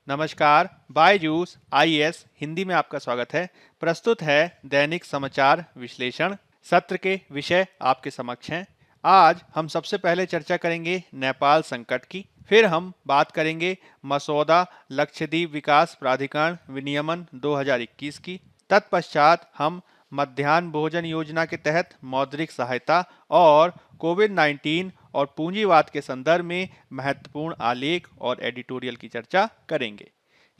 नमस्कार, बायजूस आईएएस हिंदी में आपका स्वागत है। प्रस्तुत है दैनिक समाचार विश्लेषण। सत्र के विषय आपके समक्ष हैं। आज हम सबसे पहले चर्चा करेंगे नेपाल संकट की, फिर हम बात करेंगे मसौदा लक्षद्वीप विकास प्राधिकरण विनियमन 2021 की। तत्पश्चात हम मध्याह्न भोजन योजना के तहत मौद्रिक सहायता और कोविड-19 और पूंजीवाद के संदर्भ में महत्वपूर्ण आलेख और एडिटोरियल की चर्चा करेंगे।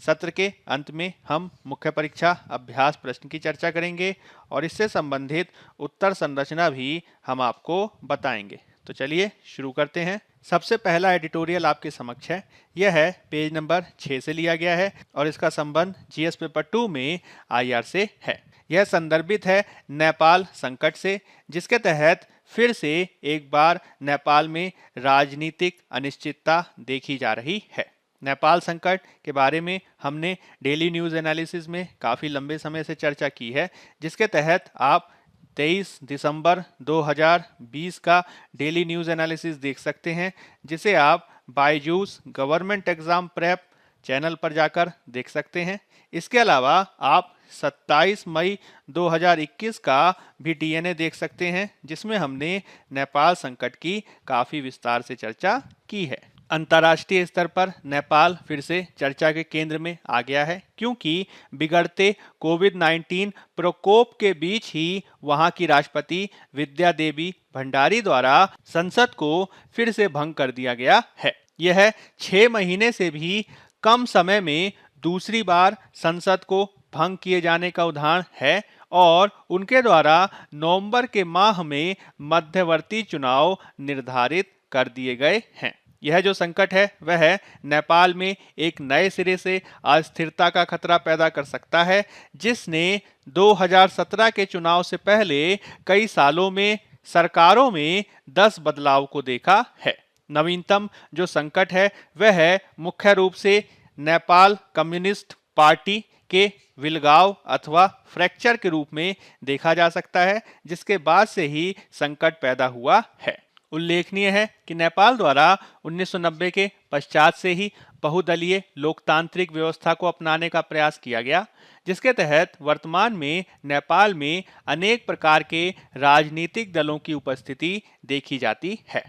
सत्र के अंत में हम मुख्य परीक्षा अभ्यास प्रश्न की चर्चा करेंगे और इससे संबंधित उत्तर संरचना भी हम आपको बताएंगे। तो चलिए शुरू करते हैं। सबसे पहला एडिटोरियल आपके समक्ष है। यह है पेज नंबर 6 से लिया गया है और इसका संबंध जीएस पेपर 2 में आईआर से है। यह संदर्भित है नेपाल संकट से, जिसके तहत फिर से एक बार नेपाल में राजनीतिक अनिश्चितता देखी जा रही है। नेपाल संकट के बारे में हमने डेली न्यूज़ एनालिसिस में काफ़ी लंबे समय से चर्चा की है, जिसके तहत आप 23 दिसंबर 2020 का डेली न्यूज़ एनालिसिस देख सकते हैं, जिसे आप Byju's government exam prep channel पर जाकर देख सकते हैं। इसके अलावा आप 27 मई 2021 का भी डीएनए देख सकते हैं, जिसमें हमने नेपाल संकट की काफ़ी विस्तार से चर्चा की है। अंतर्राष्ट्रीय स्तर पर नेपाल फिर से चर्चा के केंद्र में आ गया है, क्योंकि बिगड़ते कोविड-19 प्रकोप के बीच ही वहां की राष्ट्रपति विद्या देवी भंडारी द्वारा संसद को फिर से भंग कर दिया गया है। यह 6 महीने से भी कम समय में दूसरी बार संसद को भंग किए जाने का उदाहरण है और उनके द्वारा नवंबर के माह में मध्यवर्ती चुनाव निर्धारित कर दिए गए हैं। यह जो संकट है वह नेपाल में एक नए सिरे से अस्थिरता का खतरा पैदा कर सकता है, जिसने 2017 के चुनाव से पहले कई सालों में सरकारों में 10 बदलाव को देखा है। नवीनतम जो संकट है वह मुख्य रूप से नेपाल कम्युनिस्ट पार्टी के विलगाव अथवा फ्रैक्चर के रूप में देखा जा सकता है, जिसके बाद से ही संकट पैदा हुआ है। उल्लेखनीय है कि नेपाल द्वारा 1990 के पश्चात से ही बहुदलीय लोकतांत्रिक व्यवस्था को अपनाने का प्रयास किया गया, जिसके तहत वर्तमान में नेपाल में अनेक प्रकार के राजनीतिक दलों की उपस्थिति देखी जाती है।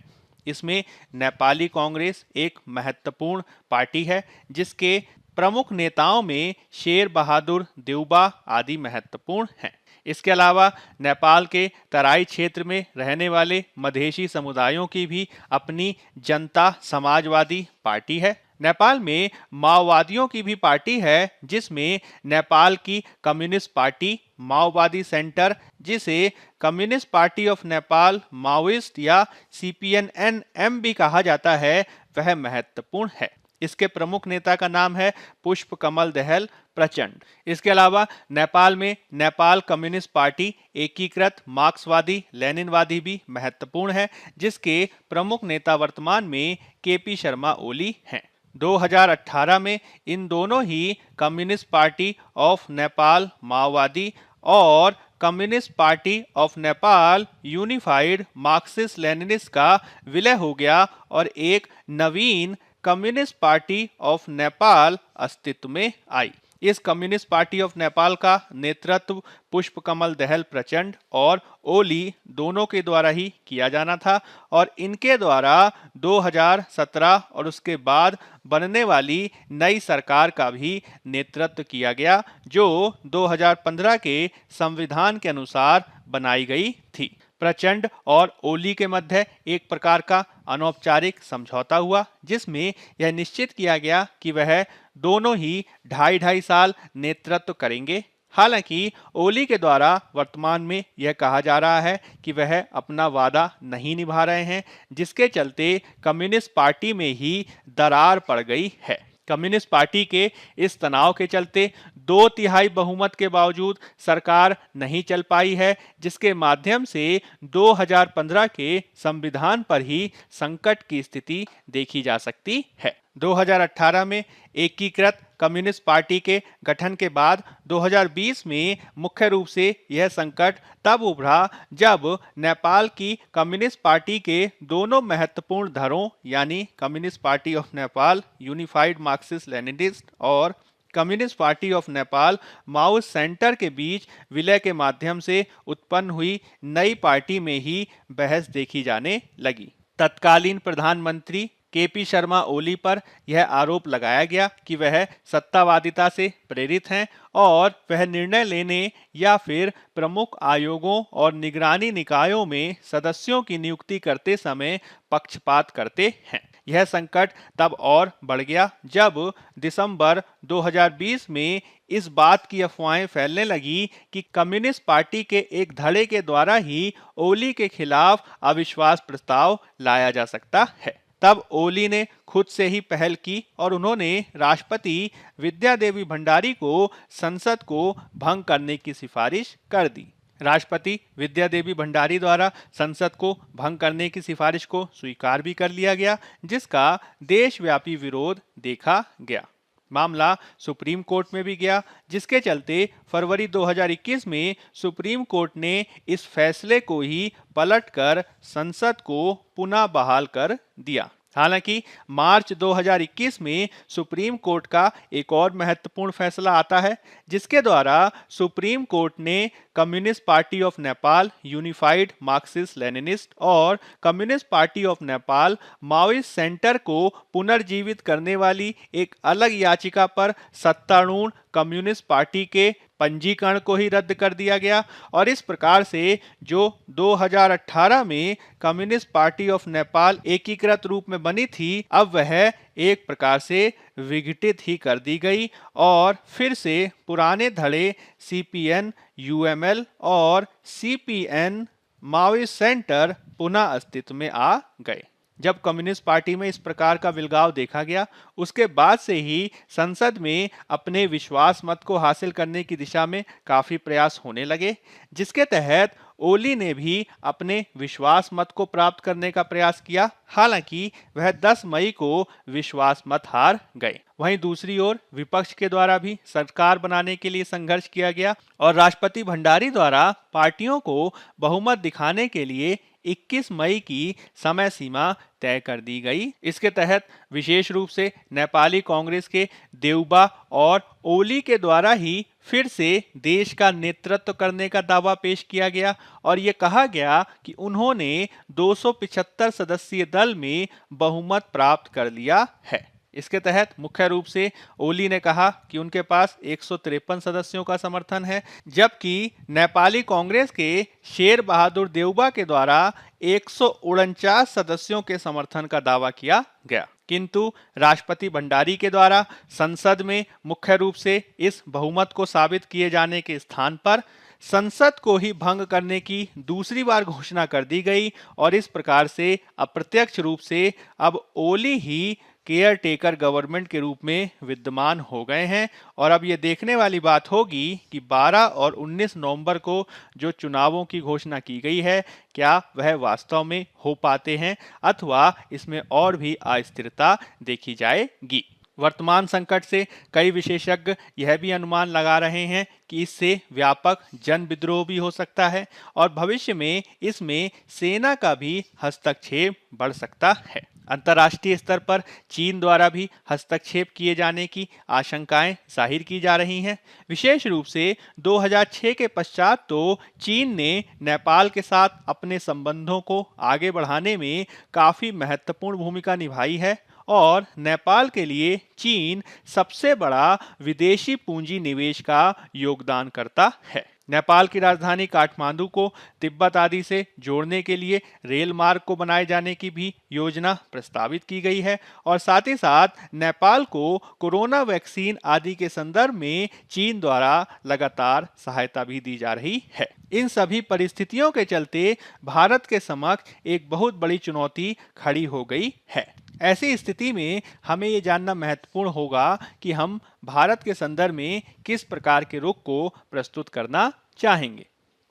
इसमें नेपाली कांग्रेस एक महत्वपूर्ण पार्टी है, जिसके प्रमुख नेताओं में शेर बहादुर देउबा आदि महत्वपूर्ण हैं। इसके अलावा नेपाल के तराई क्षेत्र में रहने वाले मधेशी समुदायों की भी अपनी जनता समाजवादी पार्टी है। नेपाल में माओवादियों की भी पार्टी है, जिसमें नेपाल की कम्युनिस्ट पार्टी माओवादी सेंटर, जिसे communist Party of Nepal Maoist या CPNNM भी कहा जाता है, वह महत्वपूर्ण है। इसके प्रमुख नेता का नाम है पुष्प कमल दहल प्रचंड। इसके अलावा नेपाल में नेपाल कम्युनिस्ट पार्टी एकीकृत मार्क्सवादी लेनिनवादी भी महत्वपूर्ण है, जिसके प्रमुख नेता वर्तमान में KP शर्मा ओली हैं। 2018 में इन दोनों ही कम्युनिस्ट पार्टी ऑफ नेपाल माओवादी और Communist Party of Nepal Unified Marxist Leninist का विलय हो गया और एक नवीन कम्युनिस्ट पार्टी ऑफ नेपाल अस्तित्व में आई। इस कम्युनिस्ट पार्टी ऑफ नेपाल का नेतृत्व पुष्प कमल दहल प्रचंड और ओली दोनों के द्वारा ही किया जाना था और इनके द्वारा 2017 और उसके बाद बनने वाली नई सरकार का भी नेतृत्व किया गया, जो 2015 के संविधान के अनुसार बनाई गई थी। प्रचंड और ओली के मध्य एक प्रकार का अनौपचारिक समझौता हुआ, जिसमें यह निश्चित किया गया कि वह दोनों ही 2.5 साल नेतृत्व करेंगे। हालांकि ओली के द्वारा वर्तमान में यह कहा जा रहा है कि वह अपना वादा नहीं निभा रहे हैं, जिसके चलते कम्युनिस्ट पार्टी में ही दरार पड़ गई है। कम्युनिस्ट पार्टी के इस तनाव के चलते 2/3 बहुमत के बावजूद सरकार नहीं चल पाई है, जिसके माध्यम से 2015 के संविधान पर ही संकट की स्थिति देखी जा सकती है। 2018 में एकीकृत कम्युनिस्ट पार्टी के गठन के बाद 2020 में मुख्य रूप से यह संकट तब उभरा जब नेपाल की कम्युनिस्ट पार्टी के दोनों महत्वपूर्ण धड़ों यानी Communist Party of Nepal Unified Marxist Leninist और Communist Party of Nepal Maoist Centre के बीच विलय के माध्यम से उत्पन्न हुई नई पार्टी में ही बहस देखी जाने लगी। तत्कालीन प्रधानमंत्री केपी शर्मा ओली पर यह आरोप लगाया गया कि वह सत्तावादिता से प्रेरित हैं और वह निर्णय लेने या फिर प्रमुख आयोगों और निगरानी निकायों में सदस्यों की नियुक्ति करते समय पक्षपात करते हैं। यह संकट तब और बढ़ गया जब दिसंबर 2020 में इस बात की अफवाहें फैलने लगी कि कम्युनिस्ट पार्टी के एक धड़े के द्वारा ही ओली के खिलाफ अविश्वास प्रस्ताव लाया जा सकता है। तब ओली ने खुद से ही पहल की और उन्होंने राष्ट्रपति विद्यादेवी भंडारी को संसद को भंग करने की सिफारिश कर दी। राष्ट्रपति विद्यादेवी भंडारी द्वारा संसद को भंग करने की सिफारिश को स्वीकार भी कर लिया गया, जिसका देशव्यापी विरोध देखा गया। मामला सुप्रीम कोर्ट में भी गया, जिसके चलते फरवरी 2021 में सुप्रीम कोर्ट ने इस फैसले को ही पलटकर संसद को पुनः बहाल कर दिया। हालांकि मार्च 2021 में सुप्रीम कोर्ट का एक और महत्वपूर्ण फैसला आता है, जिसके द्वारा सुप्रीम कोर्ट ने Communist Party of Nepal Unified Marxist Leninist और Communist Party of Nepal Maoist Centre को पुनर्जीवित करने वाली एक अलग याचिका पर सत्तारूढ़ कम्युनिस्ट पार्टी के पंजीकरण को ही रद्द कर दिया गया और इस प्रकार से जो 2018 में कम्युनिस्ट पार्टी ऑफ नेपाल एकीकृत रूप में बनी थी, अब वह एक प्रकार से विघटित ही कर दी गई और फिर से पुराने धड़े सीपीएन, यूएमएल और सीपीएन माओइस्ट सेंटर पुनः अस्तित्व में आ गए। जब कम्युनिस्ट पार्टी में इस प्रकार का विलगाव देखा गया, उसके बाद से ही संसद में अपने विश्वास मत को हासिल करने की दिशा में काफी प्रयास होने लगे, जिसके तहत ओली ने भी अपने विश्वास मत को प्राप्त करने का प्रयास किया। हालांकि वह 10 मई को विश्वास मत हार गए। वहीं दूसरी ओर विपक्ष के द्वारा भी सरकार बनाने के लिए संघर्ष किया गया और राष्ट्रपति भंडारी द्वारा पार्टियों को बहुमत दिखाने के लिए 21 मई की समय सीमा तय कर दी गई। इसके तहत विशेष रूप से नेपाली कांग्रेस के देउबा और ओली के द्वारा ही फिर से देश का नेतृत्व करने का दावा पेश किया गया और ये कहा गया कि उन्होंने 275 सदस्यीय दल में बहुमत प्राप्त कर लिया है। इसके तहत मुख्य रूप से ओली ने कहा कि उनके पास 153 सदस्यों का समर्थन है, जबकि नेपाली कांग्रेस के शेर बहादुर देउबा के द्वारा 149 सदस्यों के समर्थन का दावा किया गया। किंतु राष्ट्रपति भंडारी के द्वारा संसद में मुख्य रूप से इस बहुमत को साबित किए जाने के स्थान पर संसद को ही भंग करने की दूसरी बार घोषणा कर दी गई और इस प्रकार से अप्रत्यक्ष रूप से अब ओली ही केयर टेकर गवर्नमेंट के रूप में विद्यमान हो गए हैं। और अब ये देखने वाली बात होगी कि 12 और 19 नवंबर को जो चुनावों की घोषणा की गई है, क्या वह वास्तव में हो पाते हैं अथवा इसमें और भी अस्थिरता देखी जाएगी। वर्तमान संकट से कई विशेषज्ञ यह भी अनुमान लगा रहे हैं कि इससे व्यापक जन विद्रोह भी हो सकता है और भविष्य में इसमें सेना का भी हस्तक्षेप बढ़ सकता है। अंतर्राष्ट्रीय स्तर पर चीन द्वारा भी हस्तक्षेप किए जाने की आशंकाएं जाहिर की जा रही हैं। विशेष रूप से 2006 के पश्चात तो चीन ने नेपाल के साथ अपने संबंधों को आगे बढ़ाने में काफी महत्वपूर्ण भूमिका निभाई है और नेपाल के लिए चीन सबसे बड़ा विदेशी पूंजी निवेश का योगदान करता है। नेपाल की राजधानी काठमांडू को तिब्बत आदि से जोड़ने के लिए रेल मार्ग को बनाए जाने की भी योजना प्रस्तावित की गई है और साथ ही साथ नेपाल को कोरोना वैक्सीन आदि के संदर्भ में चीन द्वारा लगातार सहायता भी दी जा रही है। इन सभी परिस्थितियों के चलते भारत के समक्ष एक बहुत बड़ी चुनौती खड़ी हो गई है। ऐसी स्थिति में हमें ये जानना महत्वपूर्ण होगा कि हम भारत के संदर्भ में किस प्रकार के रुख को प्रस्तुत करना चाहेंगे।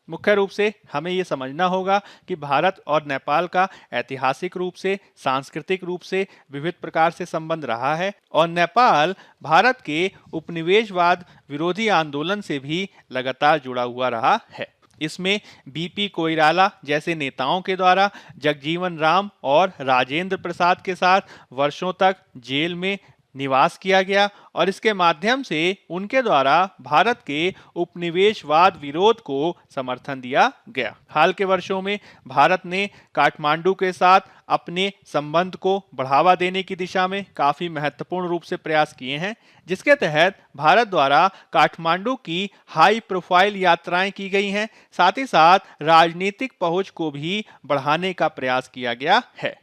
मुख्य रूप से हमें ये समझना होगा कि भारत और नेपाल का ऐतिहासिक रूप से, सांस्कृतिक रूप से विविध प्रकार से संबंध रहा है और नेपाल भारत के उपनिवेशवाद विरोधी आंदोलन से भी लगातार जुड़ा हुआ रहा है। इसमें बीपी कोइराला जैसे नेताओं के द्वारा जगजीवन राम और राजेंद्र प्रसाद के साथ वर्षों तक जेल में निवास किया गया और इसके माध्यम से उनके द्वारा भारत के उपनिवेशवाद विरोध को समर्थन दिया गया। हाल के वर्षों में भारत ने काठमांडू के साथ अपने संबंध को बढ़ावा देने की दिशा में काफी महत्वपूर्ण रूप से प्रयास किए हैं, जिसके तहत भारत द्वारा काठमांडू की हाई प्रोफाइल यात्राएं की गई हैं। साथ ही साथ राजनीतिक पहुंच को भी बढ़ाने का प्रयास किया गया है।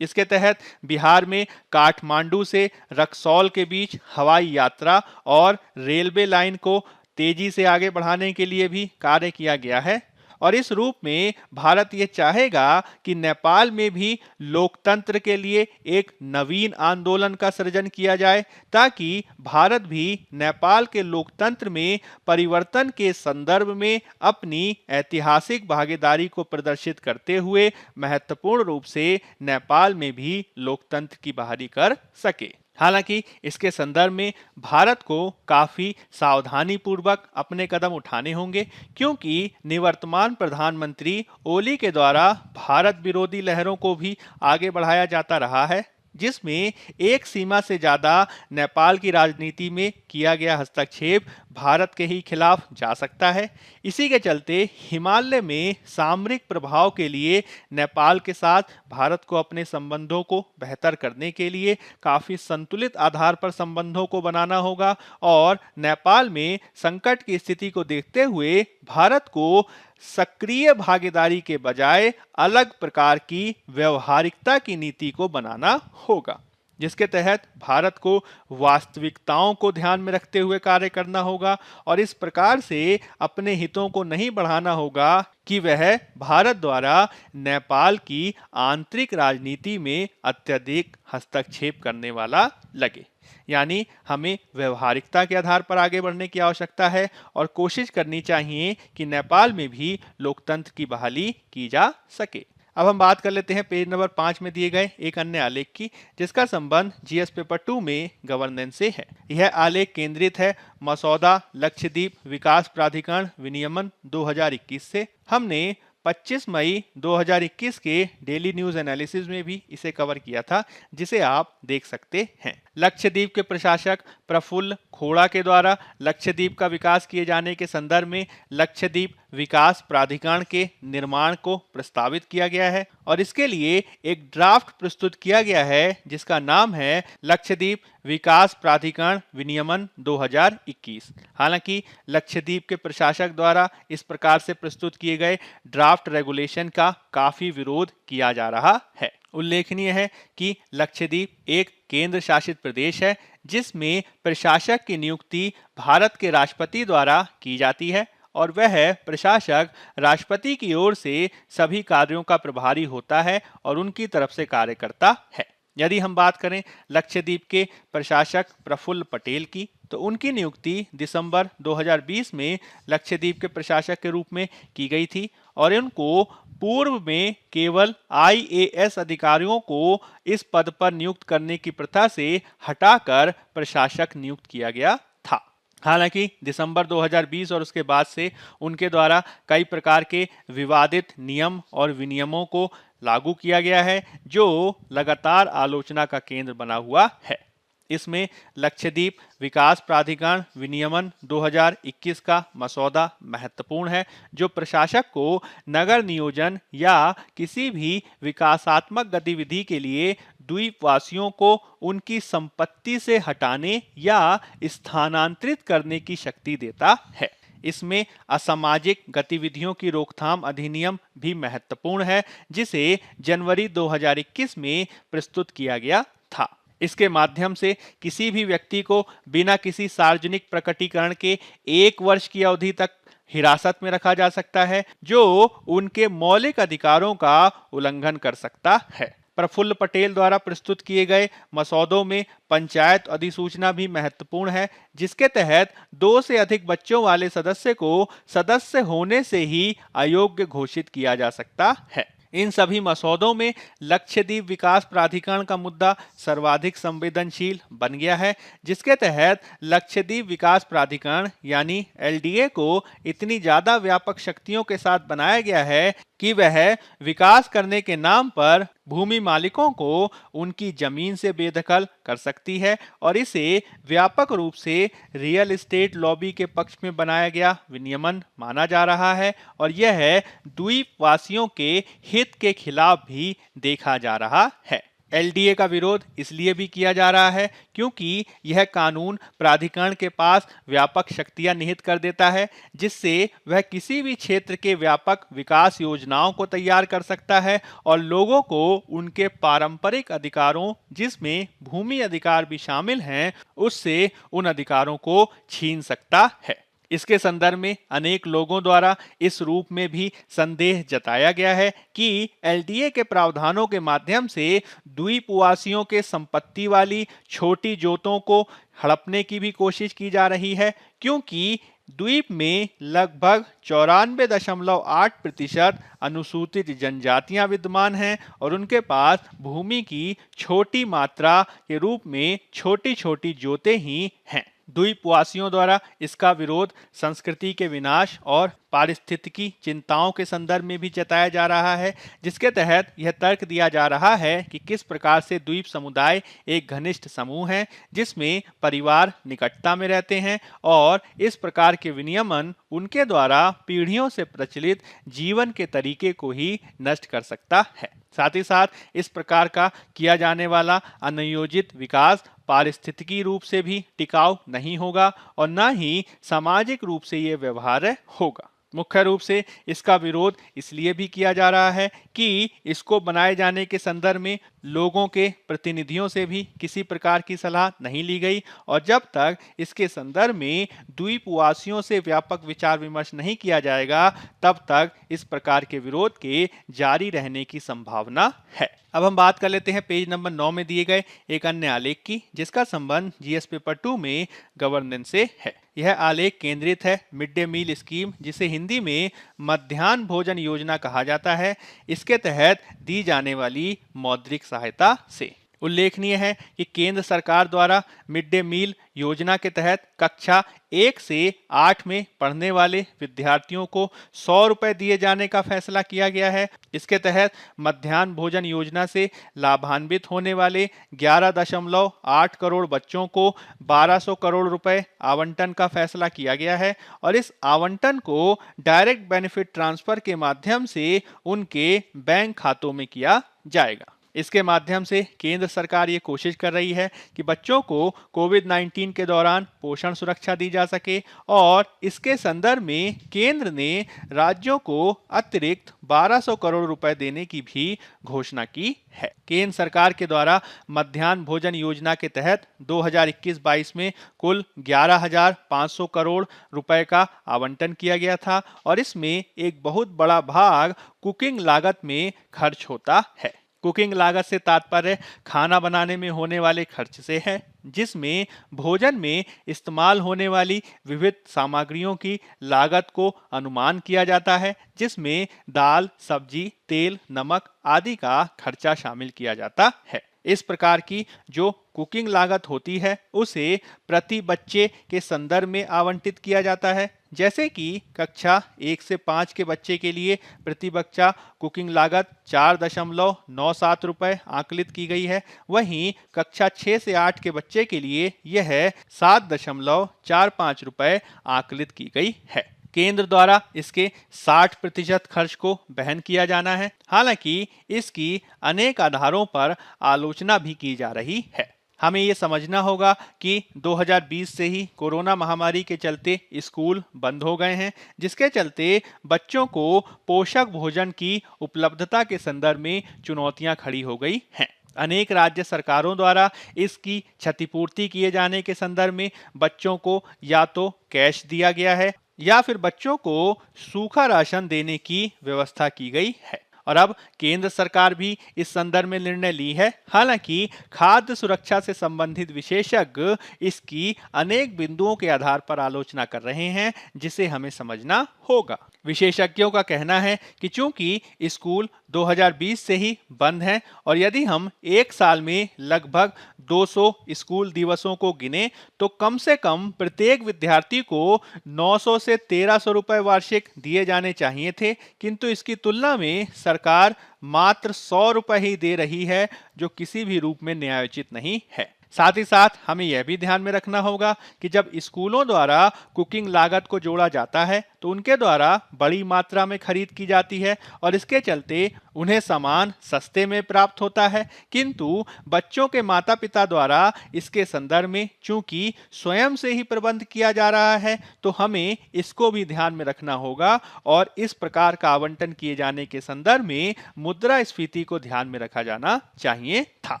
इसके तहत बिहार में काठमांडू से रक्सौल के बीच हवाई यात्रा और रेलवे लाइन को तेजी से आगे बढ़ाने के लिए भी कार्य किया गया है और इस रूप में भारत ये चाहेगा कि नेपाल में भी लोकतंत्र के लिए एक नवीन आंदोलन का सृजन किया जाए ताकि भारत भी नेपाल के लोकतंत्र में परिवर्तन के संदर्भ में अपनी ऐतिहासिक भागीदारी को प्रदर्शित करते हुए महत्वपूर्ण रूप से नेपाल में भी लोकतंत्र की बहाली कर सके। हालांकि इसके संदर्भ में भारत को काफी सावधानी पूर्वक अपने कदम उठाने होंगे, क्योंकि निवर्तमान प्रधानमंत्री ओली के द्वारा भारत विरोधी लहरों को भी आगे बढ़ाया जाता रहा है, जिसमें एक सीमा से ज्यादा नेपाल की राजनीति में किया गया हस्तक्षेप भारत के ही खिलाफ जा सकता है। इसी के चलते हिमालय में सामरिक प्रभाव के लिए नेपाल के साथ भारत को अपने संबंधों को बेहतर करने के लिए काफी संतुलित आधार पर संबंधों को बनाना होगा और नेपाल में संकट की स्थिति को देखते हुए भारत को सक्रिय भागीदारी के बजाय अलग प्रकार की व्यवहारिकता की नीति को बनाना होगा, जिसके तहत भारत को वास्तविकताओं को ध्यान में रखते हुए कार्य करना होगा और इस प्रकार से अपने हितों को नहीं बढ़ाना होगा कि वह भारत द्वारा नेपाल की आंतरिक राजनीति में अत्यधिक हस्तक्षेप करने वाला लगे। यानी हमें व्यवहारिकता के आधार पर आगे बढ़ने की आवश्यकता है और कोशिश करनी चाहिए कि नेपाल में भी लोकतंत्र की बहाली की जा सके। अब हम बात कर लेते हैं पेज नंबर 5 में दिए गए एक अन्य आलेख की, जिसका संबंध जीएस पेपर 2 में गवर्नेंस से है। यह आलेख केंद्रित है मसौदा लक्षद्वीप विकास प्राधिकरण विनियमन 2021 से। हमने 25 मई 2021 के डेली न्यूज एनालिसिस में भी इसे कवर किया था, जिसे आप देख सकते हैं। लक्षद्वीप के प्रशासक प्रफुल्ल खोड़ा के द्वारा लक्षद्वीप का विकास किए जाने के संदर्भ में लक्षद्वीप विकास प्राधिकरण के निर्माण को प्रस्तावित किया गया है और इसके लिए एक ड्राफ्ट प्रस्तुत किया गया है जिसका नाम है लक्षद्वीप विकास प्राधिकरण विनियमन 2021। हालांकि लक्षद्वीप के प्रशासक द्वारा इस प्रकार से प्रस्तुत किए गए ड्राफ्ट रेगुलेशन का काफी विरोध किया जा रहा है। उल्लेखनीय है कि लक्षद्वीप एक केंद्र शासित प्रदेश है जिसमें प्रशासक की नियुक्ति भारत के राष्ट्रपति द्वारा की जाती है और वह प्रशासक राष्ट्रपति की ओर से सभी कार्यों का प्रभारी होता है और उनकी तरफ से कार्य करता है। यदि हम बात करें लक्षद्वीप के प्रशासक प्रफुल्ल पटेल की, तो उनकी नियुक्ति दिसंबर 2020 में लक्षद्वीप के प्रशासक के रूप में की गई थी और इनको पूर्व में केवल आईएएस अधिकारियों को इस पद पर नियुक्त करने की प्रथा से हटाकर प्रशासक नियुक्त किया गया था। हालांकि दिसंबर 2020 और उसके बाद से उनके द्वारा कई प्रकार के विवादित नियम और विनियमों को लागू किया गया है जो लगातार आलोचना का केंद्र बना हुआ है। इसमें लक्षद्वीप विकास प्राधिकरण विनियमन 2021 का मसौदा महत्वपूर्ण है, जो प्रशासक को नगर नियोजन या किसी भी विकासात्मक गतिविधि के लिए द्वीपवासियों को उनकी संपत्ति से हटाने या स्थानांतरित करने की शक्ति देता है। इसमें असामाजिक गतिविधियों की रोकथाम अधिनियम भी महत्वपूर्ण है, जिसे जनवरी 2021 में प्रस्तुत किया गया था। इसके माध्यम से किसी भी व्यक्ति को बिना किसी सार्वजनिक प्रकटीकरण के 1 वर्ष की अवधि तक हिरासत में रखा जा सकता है, जो उनके मौलिक अधिकारों का उल्लंघन कर सकता है। प्रफुल्ल पटेल द्वारा प्रस्तुत किए गए मसौदों में पंचायत अधिसूचना भी महत्वपूर्ण है, जिसके तहत 2 से अधिक बच्चों वाले सदस्य को सदस्य होने से ही अयोग्य घोषित किया जा सकता है। इन सभी मसौदों में लक्षद्वीप विकास प्राधिकरण का मुद्दा सर्वाधिक संवेदनशील बन गया है, जिसके तहत लक्षद्वीप विकास प्राधिकरण यानी एलडीए को इतनी ज्यादा व्यापक शक्तियों के साथ बनाया गया है कि वह विकास करने के नाम पर भूमि मालिकों को उनकी जमीन से बेदखल कर सकती है और इसे व्यापक रूप से रियल एस्टेट लॉबी के पक्ष में बनाया गया विनियमन माना जा रहा है और यह द्वीप वासियों के हित के खिलाफ भी देखा जा रहा है। एलडीए का विरोध इसलिए भी किया जा रहा है क्योंकि यह कानून प्राधिकरण के पास व्यापक शक्तियां निहित कर देता है, जिससे वह किसी भी क्षेत्र के व्यापक विकास योजनाओं को तैयार कर सकता है और लोगों को उनके पारंपरिक अधिकारों, जिसमें भूमि अधिकार भी शामिल हैं, उससे उन अधिकारों को छीन सकता है। इसके संदर्भ में अनेक लोगों द्वारा इस रूप में भी संदेह जताया गया है कि एलडीए के प्रावधानों के माध्यम से द्वीपवासियों के संपत्ति वाली छोटी जोतों को हड़पने की भी कोशिश की जा रही है, क्योंकि द्वीप में लगभग 94.8% अनुसूचित जनजातियां विद्यमान हैं और उनके पास भूमि की छोटी मात्रा के रूप में छोटी छोटी जोतें ही हैं। द्वीपवासियों द्वारा इसका विरोध संस्कृति के विनाश और पारिस्थितिकी चिंताओं के संदर्भ में भी जताया जा रहा है, जिसके तहत यह तर्क दिया जा रहा है कि किस प्रकार से द्वीप समुदाय एक घनिष्ठ समूह है जिसमें परिवार निकटता में रहते हैं और इस प्रकार के विनियमन उनके द्वारा पीढ़ियों से प्रचलित जीवन के तरीके को ही नष्ट कर सकता है। साथ ही साथ इस प्रकार का किया जाने वाला अनियोजित विकास पारिस्थितिकी रूप से भी टिकाऊ नहीं होगा और न ही सामाजिक रूप से ये व्यवहार्य होगा। मुख्य रूप से इसका विरोध इसलिए भी किया जा रहा है कि इसको बनाए जाने के संदर्भ में लोगों के प्रतिनिधियों से भी किसी प्रकार की सलाह नहीं ली गई और जब तक इसके संदर्भ में द्वीपवासियों से व्यापक विचार विमर्श नहीं किया जाएगा तब तक इस प्रकार के विरोध के जारी रहने की संभावना है। अब हम बात कर लेते हैं पेज नंबर 9 में दिए गए एक अन्य आलेख की, जिसका संबंध जीएस पेपर 2 में गवर्नेंस से है। यह आलेख केंद्रित है मिड डे मील स्कीम, जिसे हिंदी में मध्याह्न भोजन योजना कहा जाता है, इसके तहत दी जाने वाली मौद्रिक सहायता से। उल्लेखनीय है कि केंद्र सरकार द्वारा मिड डे मील योजना के तहत कक्षा 1 से 8 में पढ़ने वाले विद्यार्थियों को 100 रुपए दिए जाने का फैसला किया गया है। इसके तहत मध्याह्न भोजन योजना से लाभान्वित होने वाले 11.8 करोड़ बच्चों को 1200 करोड़ रुपए आवंटन का फैसला किया गया है और इस आवंटन को डायरेक्ट बेनिफिट ट्रांसफर के माध्यम से उनके बैंक खातों में किया जाएगा। इसके माध्यम से केंद्र सरकार ये कोशिश कर रही है कि बच्चों को कोविड-19 के दौरान पोषण सुरक्षा दी जा सके और इसके संदर्भ में केंद्र ने राज्यों को अतिरिक्त 1200 करोड़ रुपए देने की भी घोषणा की है। केंद्र सरकार के द्वारा मध्याह्न भोजन योजना के तहत 2021-22 में कुल 11,500 करोड़ रुपए का आवंटन किया गया था और इसमें एक बहुत बड़ा भाग कुकिंग लागत में खर्च होता है। कुकिंग लागत से तात्पर्य खाना बनाने में होने वाले खर्च से है, जिसमें भोजन में इस्तेमाल होने वाली विविध सामग्रियों की लागत को अनुमान किया जाता है, जिसमें दाल, सब्जी, तेल, नमक आदि का खर्चा शामिल किया जाता है। इस प्रकार की जो कुकिंग लागत होती है उसे प्रति बच्चे के संदर्भ में आवंटित किया जाता है। जैसे कि कक्षा 1 से 5 के बच्चे के लिए प्रति बच्चा कुकिंग लागत 4.97 रुपए आकलित की गई है, वहीं कक्षा 6 से 8 के बच्चे के लिए यह 7.45 रुपए आकलित की गई है। केंद्र द्वारा इसके 60% खर्च को वहन किया जाना है। हालांकि इसकी अनेक आधारों पर आलोचना भी की जा रही है। हमें ये समझना होगा कि 2020 से ही कोरोना महामारी के चलते स्कूल बंद हो गए हैं, जिसके चलते बच्चों को पोषक भोजन की उपलब्धता के संदर्भ में चुनौतियां खड़ी हो गई हैं। अनेक राज्य सरकारों द्वारा इसकी क्षतिपूर्ति किए जाने के संदर्भ में बच्चों को या तो कैश दिया गया है या फिर बच्चों को सूखा राशन देने की व्यवस्था की गई है और अब केंद्र सरकार भी इस संदर्भ में निर्णय ली है। हालांकि खाद्य सुरक्षा से संबंधित विशेषज्ञ इसकी अनेक बिंदुओं के आधार पर आलोचना कर रहे हैं, जिसे हमें समझना होगा। विशेषज्ञों का कहना है कि चूंकि स्कूल 2020 से ही बंद हैं और यदि हम एक साल में लगभग 200 स्कूल दिवसों को गिने तो कम से कम प्रत्येक विद्यार्थी को 900 से 1300 रुपए वार्षिक दिए जाने चाहिए थे, किंतु इसकी तुलना में सरकार मात्र 100 रुपए ही दे रही है, जो किसी भी रूप में न्यायोचित नहीं है। साथ ही साथ हमें यह भी ध्यान में रखना होगा कि जब स्कूलों द्वारा कुकिंग लागत को जोड़ा जाता है तो उनके द्वारा बड़ी मात्रा में खरीद की जाती है और इसके चलते उन्हें सामान सस्ते में प्राप्त होता है, किंतु बच्चों के माता पिता द्वारा इसके संदर्भ में चूंकि स्वयं से ही प्रबंध किया जा रहा है तो हमें इसको भी ध्यान में रखना होगा और इस प्रकार का आवंटन किए जाने के संदर्भ में मुद्रास्फीति को ध्यान में रखा जाना चाहिए था।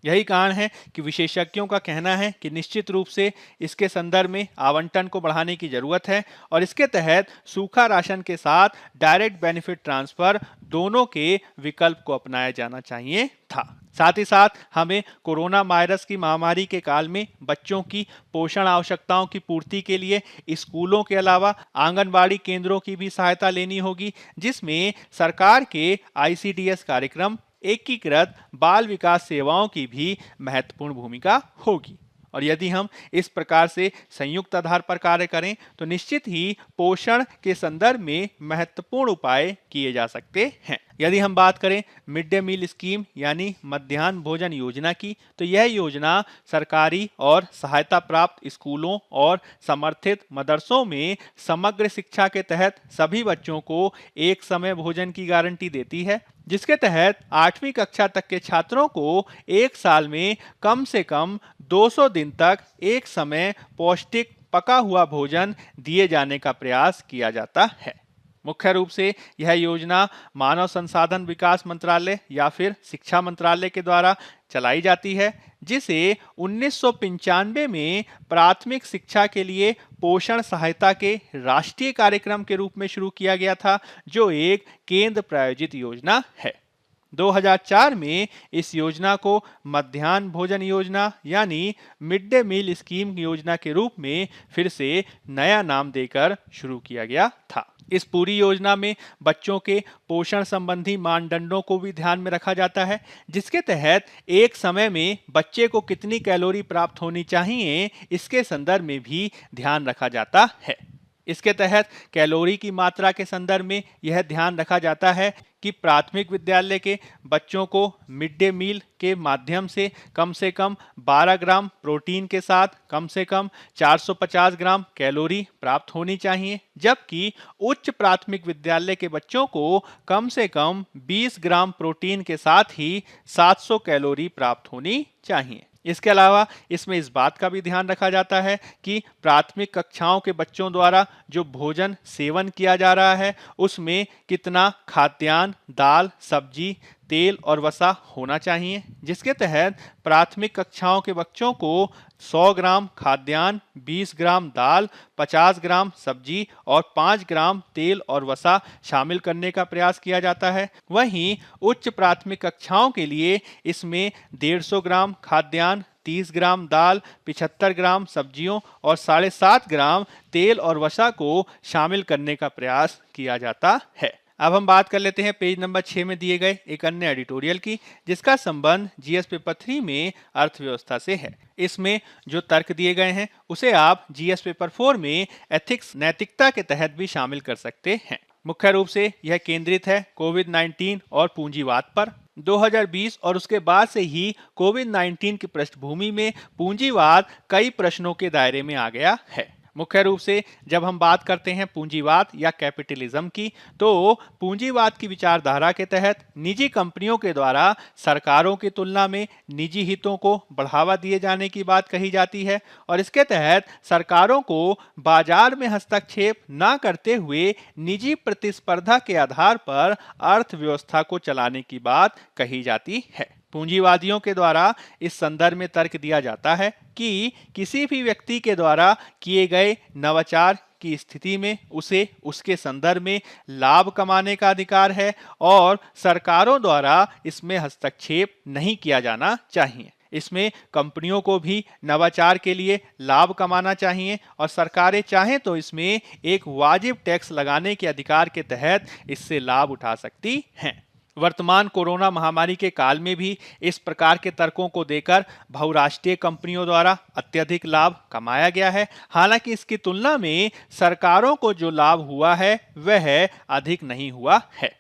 यही कारण है कि विशेषज्ञों का कहना है कि निश्चित रूप से इसके संदर्भ में आवंटन को बढ़ाने की जरूरत है और इसके तहत सूखा राशन के साथ डायरेक्ट बेनिफिट ट्रांसफर दोनों के विकल्प को अपनाया जाना चाहिए था। साथ ही साथ हमें कोरोना वायरस की महामारी के काल में बच्चों की पोषण आवश्यकताओं की पूर्ति के लिए स्कूलों के अलावा आंगनबाड़ी केंद्रों की भी सहायता लेनी होगी, जिसमें सरकार के ICDS कार्यक्रम एकीकृत बाल विकास सेवाओं की भी महत्वपूर्ण भूमिका होगी। और यदि हम इस प्रकार से संयुक्त आधार पर कार्य करें तो निश्चित ही पोषण के संदर्भ में महत्वपूर्ण उपाय किए जा सकते हैं। यदि हम बात करें मिड डे मील स्कीम यानी मध्याह्न भोजन योजना की, तो यह योजना सरकारी और सहायता प्राप्त स्कूलों और समर्थित मदरसों में समग्र शिक्षा के तहत सभी बच्चों को एक समय भोजन की गारंटी देती है, जिसके तहत 8वीं कक्षा तक के छात्रों को एक साल में कम से कम 200 दिन तक एक समय पौष्टिक पका हुआ भोजन दिए जाने का प्रयास किया जाता है। मुख्य रूप से यह योजना मानव संसाधन विकास मंत्रालय या फिर शिक्षा मंत्रालय के द्वारा चलाई जाती है, जिसे 1995 में प्राथमिक शिक्षा के लिए पोषण सहायता के राष्ट्रीय कार्यक्रम के रूप में शुरू किया गया था, जो एक केंद्र प्रायोजित योजना है। 2004 में इस योजना को मध्याह्न भोजन योजना यानी मिड डे मील स्कीम योजना के रूप में फिर से नया नाम देकर शुरू किया गया था। इस पूरी योजना में बच्चों के पोषण संबंधी मानदंडों को भी ध्यान में रखा जाता है, जिसके तहत एक समय में बच्चे को कितनी कैलोरी प्राप्त होनी चाहिए इसके संदर्भ में भी ध्यान रखा जाता है। इसके तहत कैलोरी की मात्रा के संदर्भ में यह ध्यान रखा जाता है कि प्राथमिक विद्यालय के बच्चों को मिड डे मील के माध्यम से कम 12 ग्राम प्रोटीन के साथ कम से कम 450 ग्राम कैलोरी प्राप्त होनी चाहिए, जबकि उच्च प्राथमिक विद्यालय के बच्चों को कम से कम 20 ग्राम प्रोटीन के साथ ही 700 कैलोरी प्राप्त होनी चाहिए। इसके अलावा इसमें इस बात का भी ध्यान रखा जाता है कि प्राथमिक कक्षाओं के बच्चों द्वारा जो भोजन सेवन किया जा रहा है उसमें कितना खाद्यान्न, दाल, सब्जी, तेल और वसा होना चाहिए, जिसके तहत प्राथमिक कक्षाओं के बच्चों को 100 ग्राम खाद्यान्न, 20 ग्राम दाल, 50 ग्राम सब्जी और 5 ग्राम तेल और वसा शामिल करने का प्रयास किया जाता है। वहीं उच्च प्राथमिक कक्षाओं के लिए इसमें 150 ग्राम खाद्यान्न, 30 ग्राम दाल, 75 ग्राम सब्जियों और 7.5 ग्राम तेल और वसा को शामिल करने का प्रयास किया जाता है। अब हम बात कर लेते हैं पेज नंबर 6 में दिए गए एक अन्य एडिटोरियल की, जिसका संबंध जीएस पेपर 3 में अर्थव्यवस्था से है। इसमें जो तर्क दिए गए हैं उसे आप जीएस पेपर 4 में एथिक्स नैतिकता के तहत भी शामिल कर सकते हैं। मुख्य रूप से यह केंद्रित है कोविड-19 और पूंजीवाद पर। 2020 और उसके बाद से ही कोविड-19 की पृष्ठभूमि में पूंजीवाद कई प्रश्नों के दायरे में आ गया है। मुख्य रूप से जब हम बात करते हैं पूंजीवाद या कैपिटलिज्म की, तो पूंजीवाद की विचारधारा के तहत निजी कंपनियों के द्वारा सरकारों की तुलना में निजी हितों को बढ़ावा दिए जाने की बात कही जाती है और इसके तहत सरकारों को बाजार में हस्तक्षेप न करते हुए निजी प्रतिस्पर्धा के आधार पर अर्थव्यवस्था को चलाने की बात कही जाती है। पूंजीवादियों के द्वारा इस संदर्भ में तर्क दिया जाता है कि किसी भी व्यक्ति के द्वारा किए गए नवाचार की स्थिति में उसे उसके संदर्भ में लाभ कमाने का अधिकार है और सरकारों द्वारा इसमें हस्तक्षेप नहीं किया जाना चाहिए। इसमें कंपनियों को भी नवाचार के लिए लाभ कमाना चाहिए और सरकारें चाहें तो इसमें एक वाजिब टैक्स लगाने के अधिकार के तहत इससे लाभ उठा सकती हैं। वर्तमान कोरोना महामारी के काल में भी इस प्रकार के तर्कों को देकर बहुराष्ट्रीय कंपनियों द्वारा अत्यधिक लाभ कमाया गया है। हालांकि इसकी तुलना में सरकारों को जो लाभ हुआ है वह अधिक नहीं हुआ है,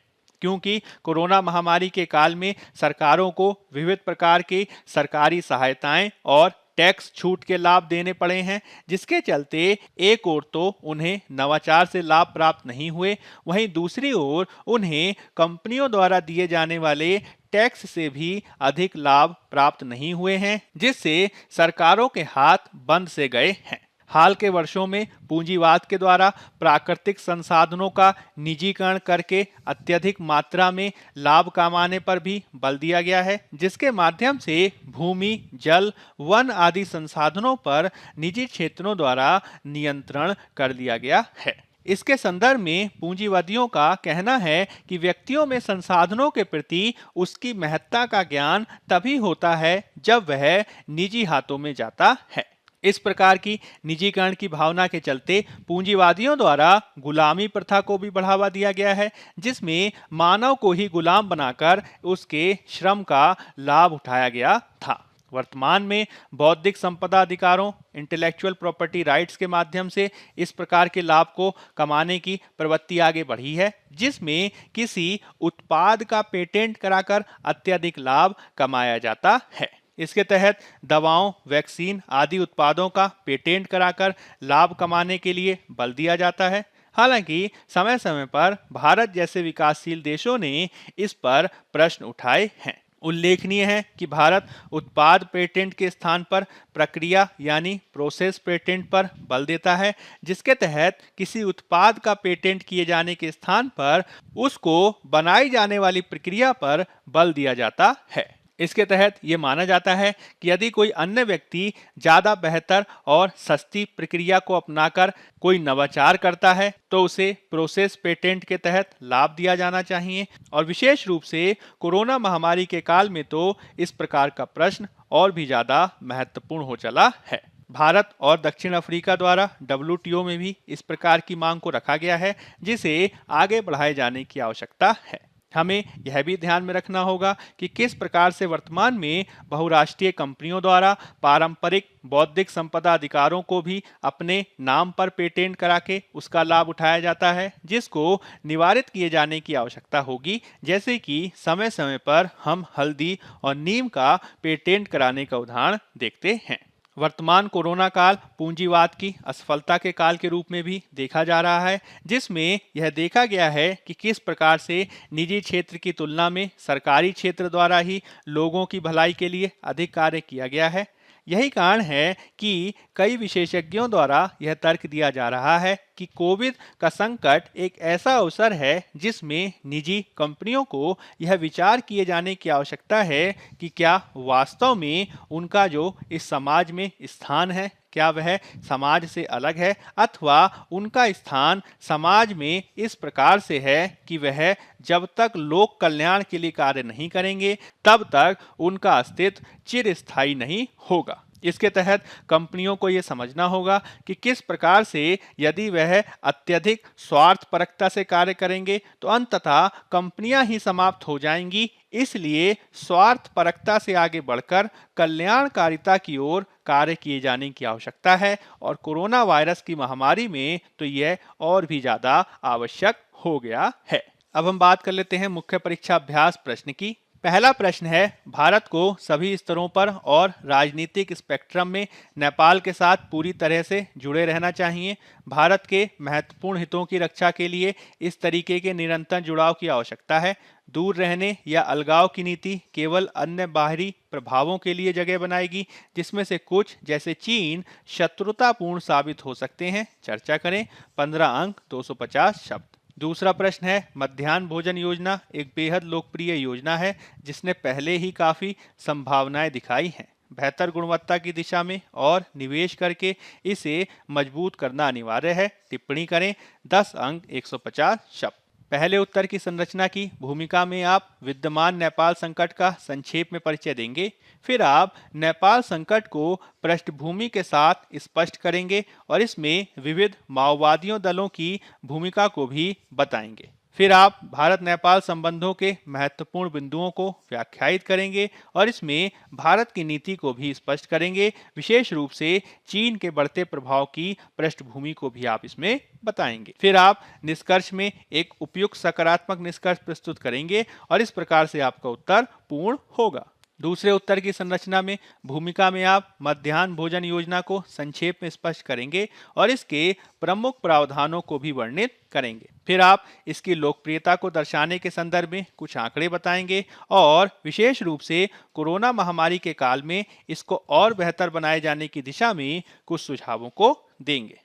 क्योंकि कोरोना महामारी के काल में सरकारों को विविध प्रकार की सरकारी सहायताएं और टैक्स छूट के लाभ देने पड़े हैं, जिसके चलते एक ओर तो उन्हें नवाचार से लाभ प्राप्त नहीं हुए, वहीं दूसरी ओर उन्हें कंपनियों द्वारा दिए जाने वाले टैक्स से भी अधिक लाभ प्राप्त नहीं हुए हैं, जिससे सरकारों के हाथ बंद से गए हैं। हाल के वर्षों में पूंजीवाद के द्वारा प्राकृतिक संसाधनों का निजीकरण करके अत्यधिक मात्रा में लाभ कमाने पर भी बल दिया गया है, जिसके माध्यम से भूमि, जल, वन आदि संसाधनों पर निजी क्षेत्रों द्वारा नियंत्रण कर लिया गया है। इसके संदर्भ में पूंजीवादियों का कहना है कि व्यक्तियों में संसाधनों के प्रति उसकी महत्ता का ज्ञान तभी होता है जब वह निजी हाथों में जाता है। इस प्रकार की निजीकरण की भावना के चलते पूंजीवादियों द्वारा गुलामी प्रथा को भी बढ़ावा दिया गया है, जिसमें मानव को ही गुलाम बनाकर उसके श्रम का लाभ उठाया गया था। वर्तमान में बौद्धिक संपदा अधिकारों, इंटेलेक्चुअल प्रॉपर्टी राइट्स के माध्यम से इस प्रकार के लाभ को कमाने की प्रवृत्ति आगे बढ़ी है, जिसमें किसी उत्पाद का पेटेंट कराकर अत्यधिक लाभ कमाया जाता है। इसके तहत दवाओं, वैक्सीन आदि उत्पादों का पेटेंट कराकर लाभ कमाने के लिए बल दिया जाता है। हालांकि समय समय पर भारत जैसे विकासशील देशों ने इस पर प्रश्न उठाए हैं। उल्लेखनीय है कि भारत उत्पाद पेटेंट के स्थान पर प्रक्रिया यानी प्रोसेस पेटेंट पर बल देता है, जिसके तहत किसी उत्पाद का पेटेंट किए जाने के स्थान पर उसको बनाई जाने वाली प्रक्रिया पर बल दिया जाता है। इसके तहत ये माना जाता है कि यदि कोई अन्य व्यक्ति ज़्यादा बेहतर और सस्ती प्रक्रिया को अपनाकर कोई नवाचार करता है तो उसे प्रोसेस पेटेंट के तहत लाभ दिया जाना चाहिए। और विशेष रूप से कोरोना महामारी के काल में तो इस प्रकार का प्रश्न और भी ज़्यादा महत्वपूर्ण हो चला है। भारत और दक्षिण अफ्रीका द्वारा WTO में भी इस प्रकार की मांग को रखा गया है, जिसे आगे बढ़ाए जाने की आवश्यकता है। हमें यह भी ध्यान में रखना होगा कि किस प्रकार से वर्तमान में बहुराष्ट्रीय कंपनियों द्वारा पारंपरिक बौद्धिक संपदा अधिकारों को भी अपने नाम पर पेटेंट करा के उसका लाभ उठाया जाता है, जिसको निवारित किए जाने की आवश्यकता होगी। जैसे कि समय समय पर हम हल्दी और नीम का पेटेंट कराने का उदाहरण देखते हैं। वर्तमान कोरोना काल पूंजीवाद की असफलता के काल के रूप में भी देखा जा रहा है, जिसमें यह देखा गया है कि किस प्रकार से निजी क्षेत्र की तुलना में सरकारी क्षेत्र द्वारा ही लोगों की भलाई के लिए अधिक कार्य किया गया है। यही कारण है कि कई विशेषज्ञों द्वारा यह तर्क दिया जा रहा है कि कोविड का संकट एक ऐसा अवसर है जिसमें निजी कंपनियों को यह विचार किए जाने की आवश्यकता है कि क्या वास्तव में उनका जो इस समाज में स्थान है, क्या वह समाज से अलग है अथवा उनका स्थान समाज में इस प्रकार से है कि वह जब तक लोक कल्याण के लिए कार्य नहीं करेंगे तब तक उनका अस्तित्व चिरस्थायी नहीं होगा। इसके तहत कंपनियों को यह समझना होगा कि किस प्रकार से यदि वह अत्यधिक स्वार्थपरकता से कार्य करेंगे तो अंततः कंपनियां ही समाप्त हो जाएंगी। इसलिए स्वार्थपरकता से आगे बढ़कर कल्याणकारिता की ओर कार्य किए जाने की आवश्यकता है और कोरोना वायरस की महामारी में तो यह और भी ज्यादा आवश्यक हो गया है। अब हम बात कर लेते हैं मुख्य परीक्षा अभ्यास प्रश्न की। पहला प्रश्न है, भारत को सभी स्तरों पर और राजनीतिक स्पेक्ट्रम में नेपाल के साथ पूरी तरह से जुड़े रहना चाहिए। भारत के महत्वपूर्ण हितों की रक्षा के लिए इस तरीके के निरंतर जुड़ाव की आवश्यकता है। दूर रहने या अलगाव की नीति केवल अन्य बाहरी प्रभावों के लिए जगह बनाएगी, जिसमें से कुछ जैसे चीन शत्रुतापूर्ण साबित हो सकते हैं। चर्चा करें। 15 अंक 250 शब्द। दूसरा प्रश्न है, मध्याह्न भोजन योजना एक बेहद लोकप्रिय योजना है जिसने पहले ही काफी संभावनाएं दिखाई हैं। बेहतर गुणवत्ता की दिशा में और निवेश करके इसे मजबूत करना अनिवार्य है। टिप्पणी करें। 10 अंक 150 शब्द। पहले उत्तर की संरचना की भूमिका में आप विद्यमान नेपाल संकट का संक्षेप में परिचय देंगे। फिर आप नेपाल संकट को पृष्ठभूमि के साथ स्पष्ट करेंगे और इसमें विविध माओवादियों दलों की भूमिका को भी बताएंगे। फिर आप भारत नेपाल संबंधों के महत्वपूर्ण बिंदुओं को व्याख्यायित करेंगे और इसमें भारत की नीति को भी स्पष्ट करेंगे। विशेष रूप से चीन के बढ़ते प्रभाव की पृष्ठभूमि को भी आप इसमें बताएंगे। फिर आप निष्कर्ष में एक उपयुक्त सकारात्मक निष्कर्ष प्रस्तुत करेंगे और इस प्रकार से आपका उत्तर पूर्ण होगा। दूसरे उत्तर की संरचना में भूमिका में आप मध्याह्न भोजन योजना को संक्षेप में स्पष्ट करेंगे और इसके प्रमुख प्रावधानों को भी वर्णित करेंगे। फिर आप इसकी लोकप्रियता को दर्शाने के संदर्भ में कुछ आंकड़े बताएंगे और विशेष रूप से कोरोना महामारी के काल में इसको और बेहतर बनाए जाने की दिशा में कुछ सुझावों को देंगे।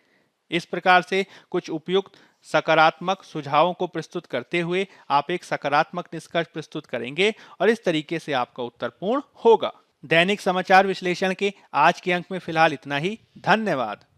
इस प्रकार से कुछ उपयुक्त सकारात्मक सुझावों को प्रस्तुत करते हुए आप एक सकारात्मक निष्कर्ष प्रस्तुत करेंगे और इस तरीके से आपका उत्तर पूर्ण होगा। दैनिक समाचार विश्लेषण के आज के अंक में फिलहाल इतना ही। धन्यवाद।